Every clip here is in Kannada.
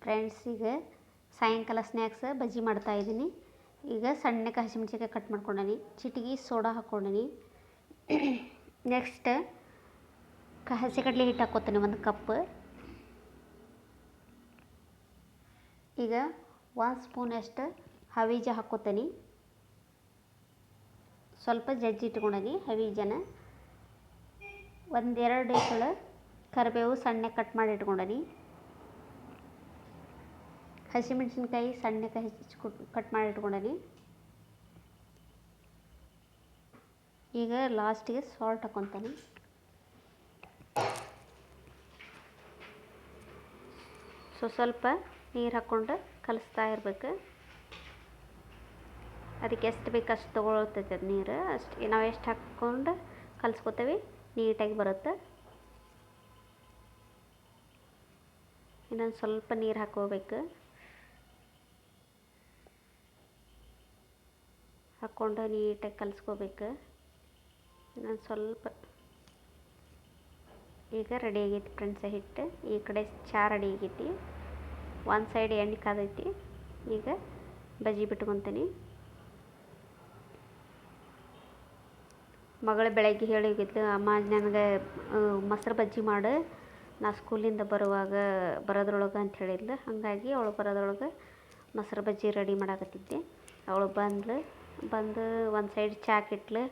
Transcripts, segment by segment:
ಫ್ರೆಂಡ್ಸ್, ಈಗ ಸಾಯಂಕಾಲ ಸ್ನ್ಯಾಕ್ಸ್ ಬಜ್ಜಿ ಮಾಡ್ತಾಯಿದ್ದೀನಿ. ಈಗ ಸಣ್ಣಕ್ಕೆ ಹಸಿಮೆಣ್ಸಿನ್ಕಾಯಿ ಕಟ್ ಮಾಡ್ಕೊಂಡೀನಿ, ಚಿಟಿಗೆ ಸೋಡಾ ಹಾಕ್ಕೊಂಡೀನಿ. ನೆಕ್ಸ್ಟ್ ಹಸಿ ಕಡಲೆ ಹಿಟ್ಟು ಹಾಕ್ಕೊತೀನಿ 1 ಕಪ್. ಈಗ 1 ಸ್ಪೂನಷ್ಟು ಹವೀಜ ಹಾಕ್ಕೊತೀನಿ. ಸ್ವಲ್ಪ ಜಜ್ಜಿ ಇಟ್ಕೊಂಡೀನಿ ಹವೀಜನ. 1-2 ಎಸಳು ಕರಿಬೇವು ಸಣ್ಣಗೆ ಕಟ್ ಮಾಡಿ ಇಟ್ಕೊಂಡೀನಿ. ಹಸಿಮೆಣ್ಸಿನ್ಕಾಯಿ ಸಣ್ಣಗೆ ಕಟ್ ಮಾಡಿ ಇಟ್ಕೊಂಡೀನಿ. ಈಗ ಲಾಸ್ಟಿಗೆ ಸಾಲ್ಟ್ ಹಾಕ್ಕೊತೀನಿ. ಸ್ವಲ್ಪ ನೀರು ಹಾಕ್ಕೊಂಡು ಕಲಿಸ್ತಾ ಇರಬೇಕು. ಅದಕ್ಕೆ ಎಷ್ಟು ಬೇಕು ಅಷ್ಟು ತೊಗೊಳ್ತೈತೆ ಅದು ನೀರು. ಅಷ್ಟು ನಾವು ಎಷ್ಟು ಹಾಕ್ಕೊಂಡು ಕಲಿಸ್ಕೊತೀವಿ ನೀಟಾಗಿ ಬರುತ್ತೆ. ಇನ್ನೊಂದು ಸ್ವಲ್ಪ ನೀರು ಹಾಕ್ಕೋಬೇಕು. ಹಾಕ್ಕೊಂಡು ನೀಟಾಗಿ ಕಲಿಸ್ಕೋಬೇಕು. ಇನ್ನೊಂದು ಸ್ವಲ್ಪ. ಈಗ ರೆಡಿ ಆಗೈತಿ ಫ್ರೆಂಡ್ಸ್ ಹಿಟ್ಟು. ಈ ಕಡೆ ಚಹಾ ರೆಡಿ ಆಗೈತಿ. ಒಂದು ಸೈಡ್ ಎಣ್ಣೆ ಕಾದೈತಿ. ಈಗ ಬಜ್ಜಿ ಬಿಟ್ಕೊತೀನಿ. ಮಗಳು ಬೆಳಗ್ಗೆ ಹೇಳಿ ಹೋಗಿದ್ಲು, ಅಮ್ಮ ನನಗೆ ಮೊಸರು ಬಜ್ಜಿ ಮಾಡು, ನಾ ಸ್ಕೂಲಿಂದ ಬರೋದ್ರೊಳಗೆ ಅಂತ ಹೇಳಿದ್ಲು. ಹಾಗಾಗಿ ಅವಳು ಬರೋದ್ರೊಳಗೆ ಮೊಸರು ಬಜ್ಜಿ ರೆಡಿ ಮಾಡಾಕತ್ತಿದ್ದೆ. ಅವಳು ಬಂದು ಒಂದು ಸೈಡ್ ಚಾಕ್ ಇಟ್ಲು.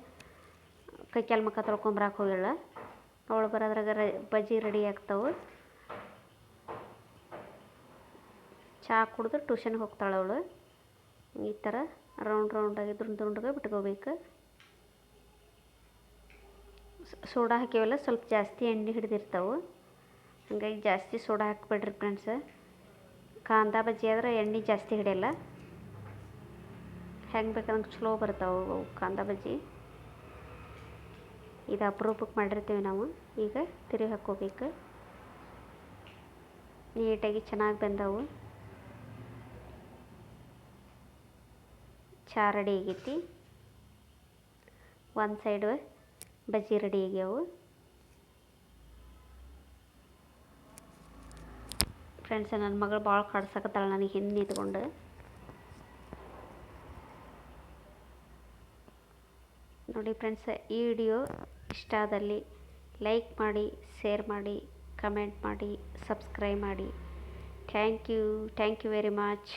ಕೈ ಕಾಲು ಮುಖ ತೊಳ್ಕೊಂಬರಕ್ಕೆ ಹೋಗ್ಯಾಳ. ಅವಳು ಬರೋದ್ರಾಗ ಬಜ್ಜಿ ರೆಡಿ ಆಗ್ತಾವೆ. ಚಹಾ ಕುಡಿದು ಟ್ಯೂಷನ್ಗೆ ಹೋಗ್ತಾಳೆ ಅವಳು. ಈ ಥರ ರೌಂಡಾಗಿ ದುಂಡಗೆ ಬಿಟ್ಕೋಬೇಕು. ಸೋಡಾ ಹಾಕಿವಲ್ಲ, ಸ್ವಲ್ಪ ಜಾಸ್ತಿ ಎಣ್ಣೆ ಹಿಡಿದಿರ್ತಾವೆ. ಹಾಗಾಗಿ ಜಾಸ್ತಿ ಸೋಡಾ ಹಾಕ್ಬೇಡ್ರಿ ಫ್ರೆಂಡ್ಸ್. ಕಾಂದಾ ಬಜ್ಜಿ ಆದ್ರೆ ಎಣ್ಣೆ ಜಾಸ್ತಿ ಹಿಡಿಯಲ್ಲ. ಹೆಂಗೆ ಬೇಕಂದ್ರೆ ಚಲೋ ಬರ್ತಾವೆ ಕಾಂದಾ ಬಜ್ಜಿ. ಇದು ಅಪರೂಪಕ್ಕೆ ಮಾಡಿರ್ತೀವಿ ನಾವು. ಈಗ ತಿರುಗಿ ಹಾಕ್ಕೋಬೇಕು. ನೀಟಾಗಿ ಚೆನ್ನಾಗಿ ಬಂದವು. ಚಹಾ ರೆಡಿ ಆಗೈತಿ. ಒಂದು ಸೈಡ್ ಬಜ್ಜಿ ರೆಡಿ ಆಗ್ಯಾವು. ಫ್ರೆಂಡ್ಸ್, ನನ್ನ ಮಗಳು ಭಾಳ ಕಾಡ್ಸಕತ್ತಾಳೆ ನನಗೆ ಹಿಂದೆ ನಿಂತ್ಕೊಂಡು. ನೋಡಿ ಫ್ರೆಂಡ್ಸ್, ಈ ವಿಡಿಯೋ ಇಷ್ಟ ಆದಲ್ಲಿ ಲೈಕ್ ಮಾಡಿ, ಶೇರ್ ಮಾಡಿ, ಕಮೆಂಟ್ ಮಾಡಿ, ಸಬ್ಸ್ಕ್ರೈಬ್ ಮಾಡಿ. Thank you very much.